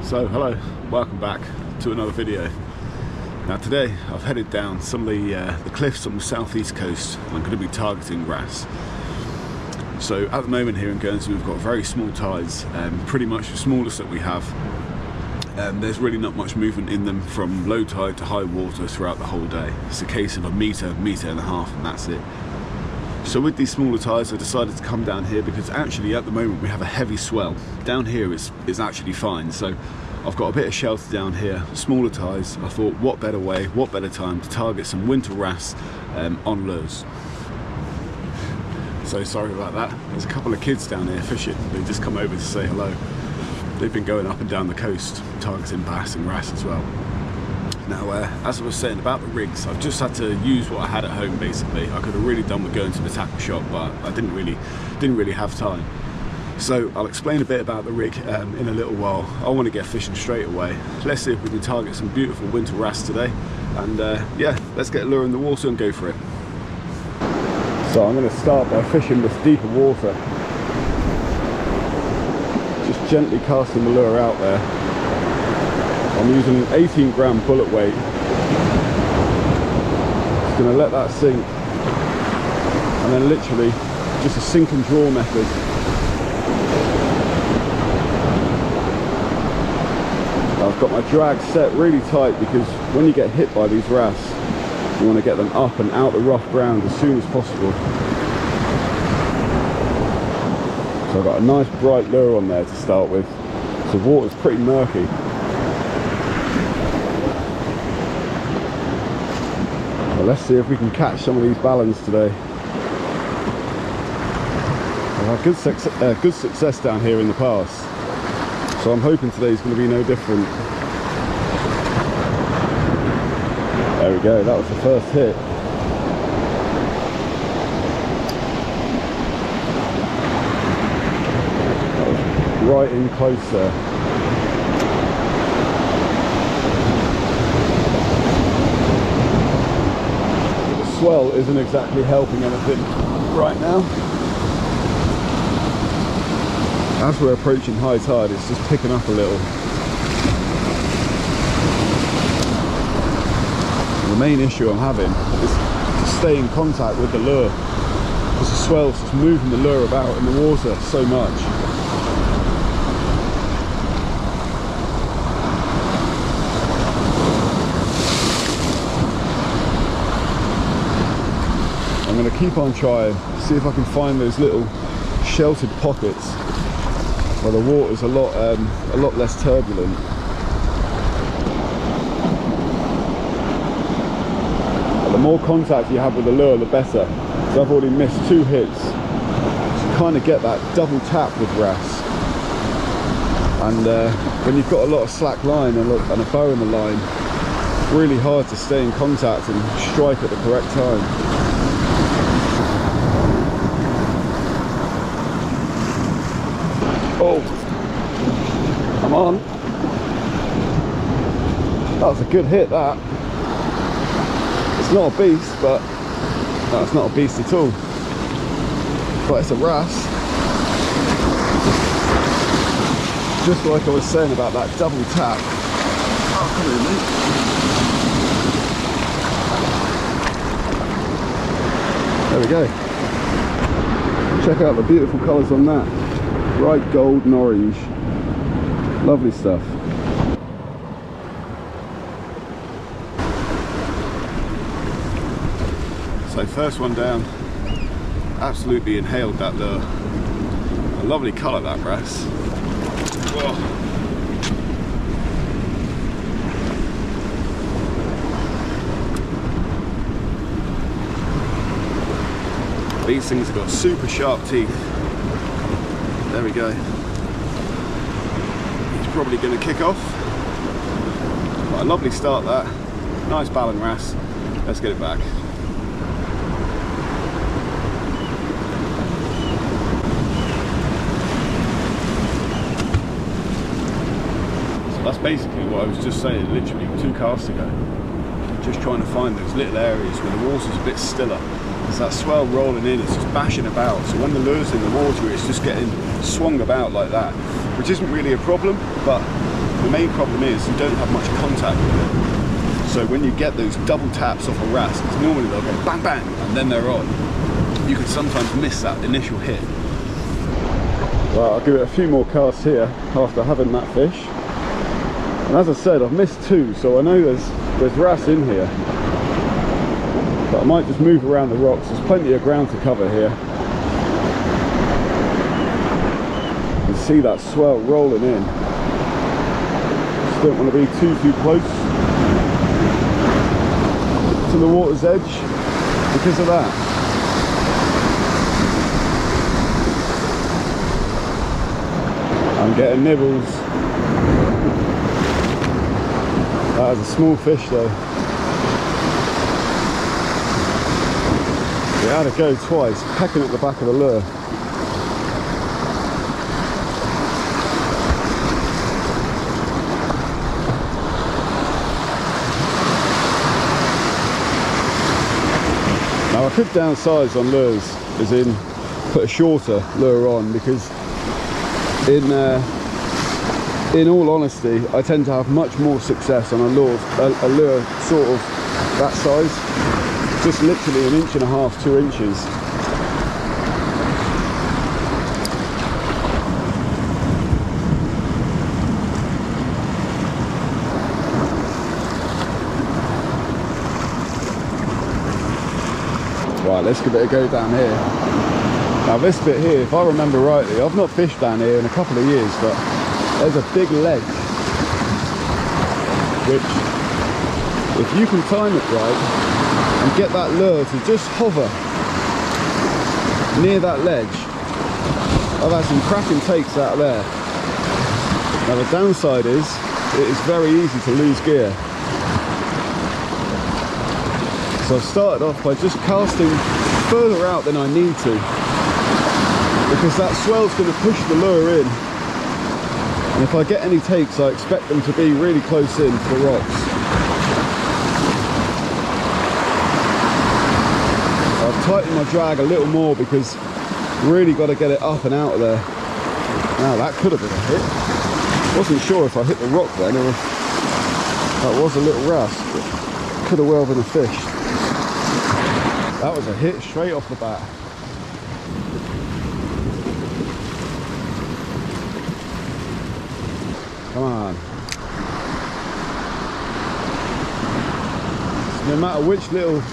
So hello, welcome back to another video. Now today I've headed down some of the cliffs on the southeast coast and I'm going to be targeting wrasse. So at the moment here in Guernsey we've got very small tides, pretty much the smallest that we have. There's really not much movement in them from low tide to high water throughout the whole day. It's a case of a metre and a half and that's it. So with these smaller tides I decided to come down here because actually at the moment we have a heavy swell. Down here is actually fine, so I've got a bit of shelter down here, smaller tides. I thought what better way, what better time to target some winter wrasse on lures. So sorry about that, there's a couple of kids down here fishing, they just come over to say hello. They've been going up and down the coast targeting bass and wrasse as well. Now, as I was saying about the rigs, I've just had to use what I had at home basically. I could have really done with going to the tackle shop, but I didn't really have time. So I'll explain a bit about the rig in a little while. I want to get fishing straight away. Let's see if we can target some beautiful winter wrasse today. And yeah, let's get a lure in the water and go for it. So I'm going to start by fishing this deeper water. Just gently casting the lure out there. I'm using an 18 gram bullet weight. Just going to let that sink and then literally just a sink and draw method. I've got my drag set really tight because when you get hit by these wrasse you want to get them up and out the rough ground as soon as possible. So I've got a nice bright lure on there to start with. So the water's pretty murky. Let's see if we can catch some of these ballons today. I've had good success down here in the past, so I'm hoping today's going to be no different. There we go, that was the first hit. That was right in close there. Swell isn't exactly helping anything right now. As we're approaching high tide, it's just picking up a little. And the main issue I'm having is to stay in contact with the lure because the swell's just moving the lure about in the water so much. I'm going to keep on trying, see if I can find those little sheltered pockets where the water's a lot less turbulent. But the more contact you have with the lure, the better. So I've already missed 2 hits. So you kind of get that double tap with wrasse. And when you've got a lot of slack line and a bow in the line, it's really hard to stay in contact and strike at the correct time. Oh, come on. That was a good hit, that. It's not a beast, but no, it's not a beast at all. But it's a wrasse. Just like I was saying about that double tap. Oh, come here, mate. There we go. Check out the beautiful colours on that. Bright gold and orange. Lovely stuff. So first one down. Absolutely inhaled that lure. A lovely colour, that wrasse. Whoa. These things have got super sharp teeth. There we go. He's probably going to kick off. But a lovely start that. Nice ballon wrasse. Let's get it back. So that's basically what I was just saying literally 2 casts ago. Just trying to find those little areas where the water's a bit stiller. There's that swell rolling in, it's just bashing about. So when the lure's in the water, it's just getting swung about like that, which isn't really a problem, but the main problem is you don't have much contact with it. So when you get those double taps off a wrasse, because normally they'll go bang bang and then they're on, you can sometimes miss that initial hit. Well, I'll give it a few more casts here after having that fish. And as I said, I've missed 2, so I know there's wrasse in here. But I might just move around the rocks. There's plenty of ground to cover here. You can see that swell rolling in. Just don't want to be too close to the water's edge because of that. I'm getting nibbles. That was a small fish though. We had to go twice, pecking at the back of the lure. Now I could downsize on lures, as in put a shorter lure on, because in all honesty, I tend to have much more success on a lure sort of that size. Just literally 1.5 inches, 2 inches. Right, let's give it a go down here. Now this bit here, if I remember rightly, I've not fished down here in a couple of years, but there's a big ledge, which, if you can time it right and get that lure to just hover near that ledge, I've had some cracking takes out of there. Now the downside is, it is very easy to lose gear. So I've started off by just casting further out than I need to, because that swell's going to push the lure in. And if I get any takes, I expect them to be really close in to the rocks. I've tightened my drag a little more because really got to get it up and out of there. Now that could have been a hit. Wasn't sure if I hit the rock then or if that was a little wrasse, but could have well been a fish. That was a hit straight off the bat. Come on. So no matter which little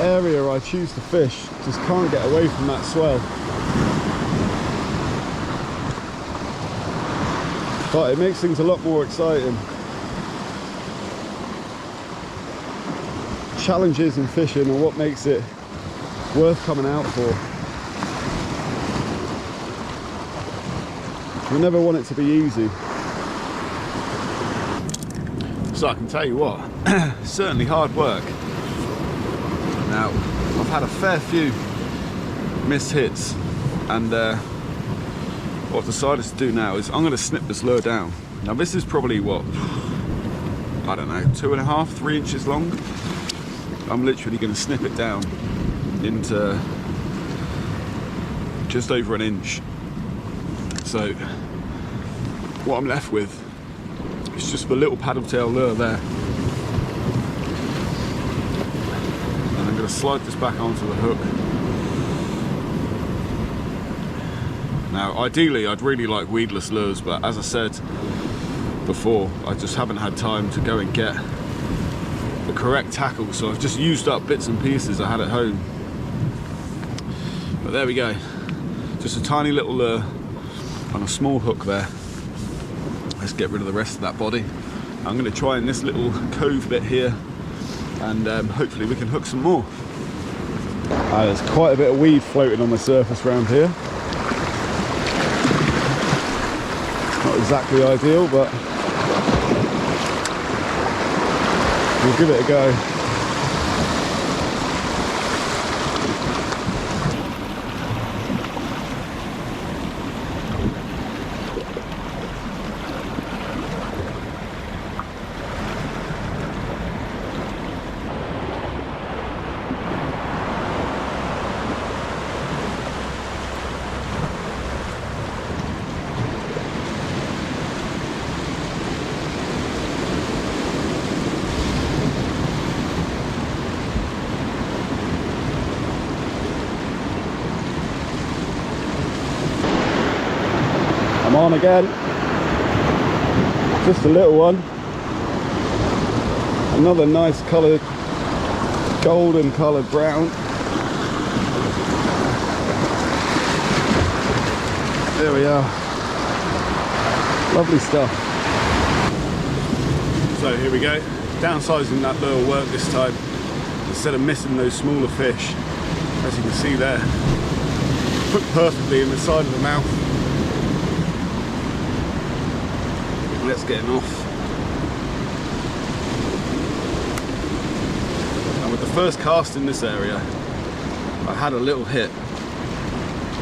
area I choose to fish, just can't get away from that swell. But it makes things a lot more exciting. Challenges in fishing are what makes it worth coming out for. You never want it to be easy. So I can tell you what, certainly hard work. Now, I've had a fair few missed hits, and what I've decided to do now is I'm going to snip this lure down. Now this is probably what, I don't know, 2.5, 3 inches long. I'm literally going to snip it down into just over 1 inch. So what I'm left with is just the little paddle tail lure there. And I'm going to slide this back onto the hook. Now ideally I'd really like weedless lures, but as I said before, I just haven't had time to go and get the correct tackle, so I've just used up bits and pieces I had at home. But there we go, just a tiny little lure on a small hook there. Let's get rid of the rest of that body. I'm going to try in this little cove bit here, and hopefully we can hook some more. There's quite a bit of weed floating on the surface around here. Not exactly ideal, but we'll give it a go. I'm on again. Just a little one. Another nice coloured, golden coloured brown. There we are. Lovely stuff. So here we go. Downsizing that lure work this time. Instead of missing those smaller fish, as you can see there, put perfectly in the side of the mouth. Let's get him off. And with the first cast in this area, I had a little hit,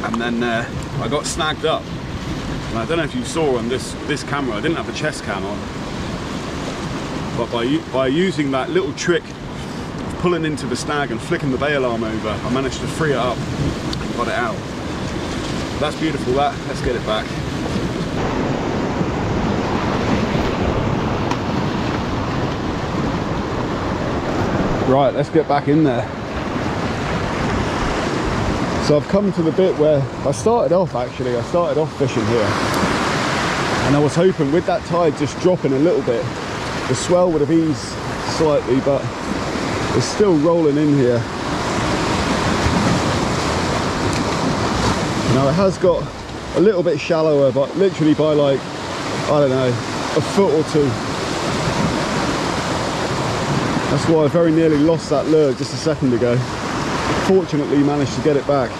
and then I got snagged up. And I don't know if you saw on this camera, I didn't have a chest cam on, but by using that little trick of pulling into the snag and flicking the bail arm over, I managed to free it up and got it out. That's beautiful, that. Let's get it back. Right, let's get back in there. So I've come to the bit where I started off fishing here, and I was hoping with that tide just dropping a little bit, the swell would have eased slightly, but it's still rolling in here. Now it has got a little bit shallower, but literally by like, I don't know, a foot or two. That's why I very nearly lost that lure just a second ago. Fortunately managed to get it back.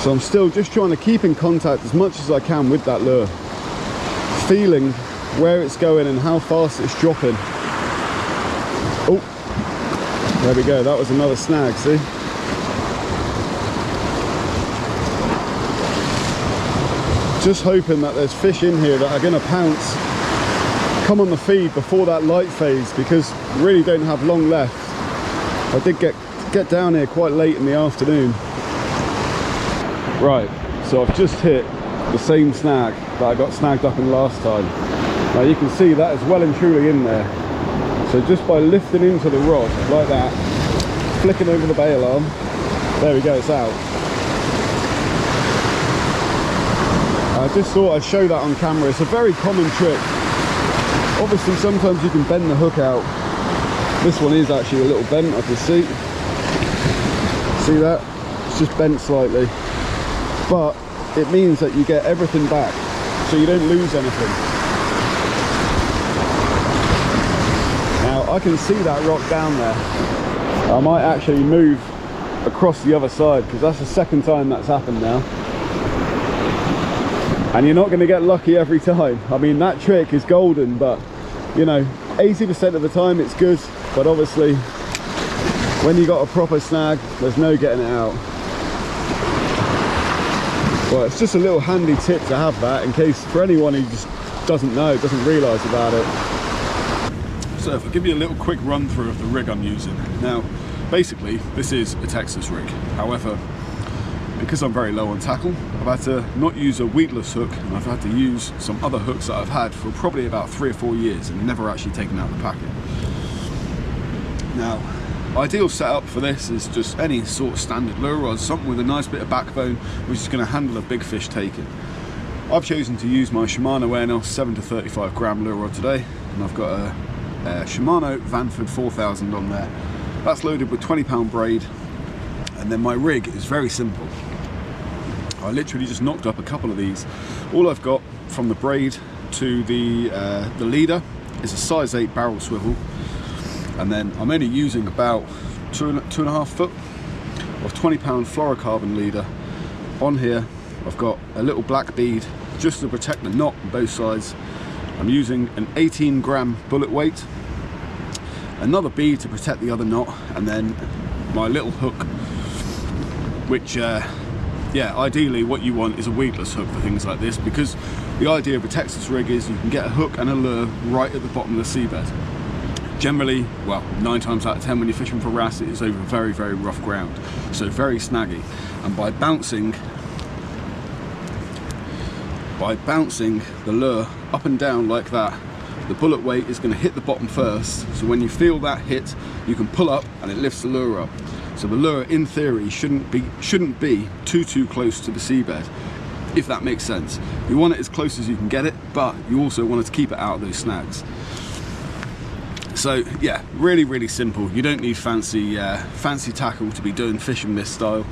So I'm still just trying to keep in contact as much as I can with that lure, feeling where it's going and how fast it's dropping. Oh, there we go, that was another snag, see? Just hoping that there's fish in here that are going to pounce, come on the feed before that light phase, because we really don't have long left. I did get down here quite late in the afternoon. Right, so I've just hit the same snag that I got snagged up in last time. Now you can see that is well and truly in there. So just by lifting into the rod like that, flicking over the bail arm, there we go, it's out. I just thought I'd show that on camera. It's a very common trick. Obviously sometimes you can bend the hook out. This one is actually a little bent, I can see. See that? It's just bent slightly. But it means that you get everything back, so you don't lose anything. Now I can see that rock down there. I might actually move across the other side, because that's the second time that's happened now. And you're not going to get lucky every time. I mean, that trick is golden, but you know, 80% of the time it's good, but obviously when you got a proper snag, there's no getting it out. Well, it's just a little handy tip to have that, in case for anyone who just doesn't know, doesn't realise about it. So if I give you a little quick run through of the rig I'm using. Now, basically, this is a Texas rig. However, because I'm very low on tackle, I've had to not use a weedless hook, and I've had to use some other hooks that I've had for probably about 3 or 4 years and never actually taken out the packet. Now, ideal setup for this is just any sort of standard lure rod, something with a nice bit of backbone which is going to handle a big fish taken. I've chosen to use my Shimano Enos 7 to 35 gram lure rod today, and I've got a Shimano Vanford 4000 on there. That's loaded with 20-pound braid, and then my rig is very simple. I literally just knocked up a couple of these. All I've got from the braid to the leader is a size 8 barrel swivel, and then I'm only using about 2.5 foot of 20-pound fluorocarbon leader. On here I've got a little black bead just to protect the knot on both sides. I'm using an 18 gram bullet weight, another bead to protect the other knot, and then my little hook, which yeah, ideally what you want is a weedless hook for things like this, because the idea of a Texas rig is you can get a hook and a lure right at the bottom of the seabed. Generally, well, 9 times out of 10 when you're fishing for wrasse, it is over very, very rough ground, so very snaggy. And by bouncing the lure up and down like that, the bullet weight is going to hit the bottom first, so when you feel that hit, you can pull up and it lifts the lure up. So the lure, in theory, shouldn't be too close to the seabed, if that makes sense. You want it as close as you can get it, but you also want it to keep it out of those snags. So yeah, really simple. You don't need fancy tackle to be doing fishing this style.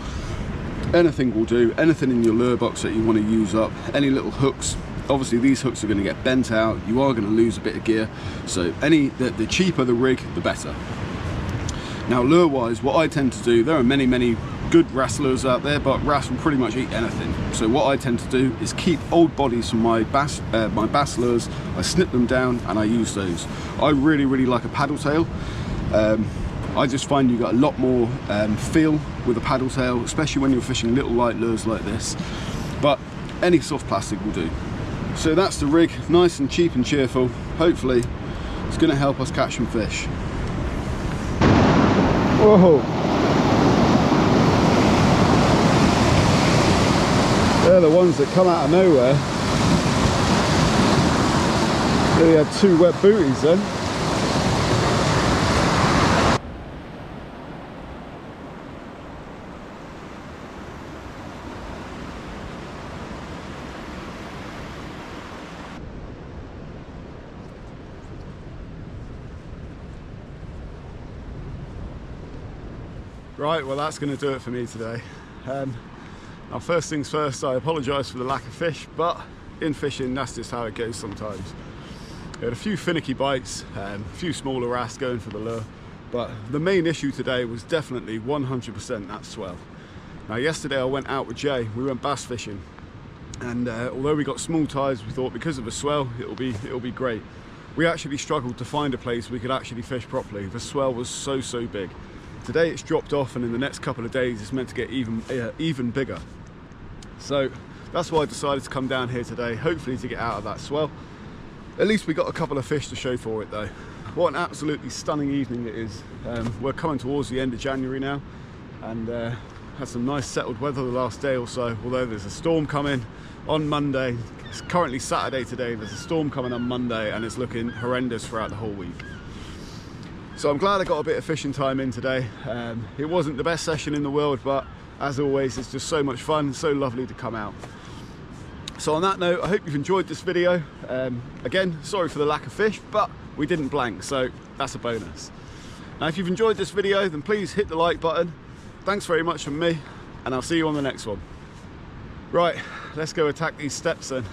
Anything will do. Anything in your lure box that you want to use up. Any little hooks. Obviously these hooks are going to get bent out. You are going to lose a bit of gear. So the cheaper the rig, the better. Now lure wise, what I tend to do, there are many good wrasse lures out there, but wrasse will pretty much eat anything. So what I tend to do is keep old bodies from my bass lures. I snip them down and I use those. I really like a paddle tail. I just find you got a lot more feel with a paddle tail, especially when you're fishing little light lures like this. But any soft plastic will do. So that's the rig, nice and cheap and cheerful. Hopefully it's going to help us catch some fish. Whoa! They're the ones that come out of nowhere. They had 2 wet booties then. Right, well that's going to do it for me today. Now first things first, I apologise for the lack of fish, but in fishing that's just how it goes sometimes. We had a few finicky bites, a few smaller wrasse going for the lure, but the main issue today was definitely 100% that swell. Now yesterday I went out with Jay, we went bass fishing, and although we got small tides, we thought because of the swell it'll be great. We actually struggled to find a place we could actually fish properly. The swell was so big. Today it's dropped off, and in the next couple of days it's meant to get even bigger. So that's why I decided to come down here today, hopefully to get out of that swell. At least we got a couple of fish to show for it though. What an absolutely stunning evening it is. We're coming towards the end of January now, and had some nice settled weather the last day or so, although there's a storm coming on Monday. It's currently Saturday today, there's a storm coming on Monday and it's looking horrendous throughout the whole week. So I'm glad I got a bit of fishing time in today. It wasn't the best session in the world, but as always, it's just so much fun, so lovely to come out. So on that note, I hope you've enjoyed this video. Again, sorry for the lack of fish, but we didn't blank, so that's a bonus. Now, if you've enjoyed this video, then please hit the like button. Thanks very much from me, and I'll see you on the next one. Right, let's go attack these steps then.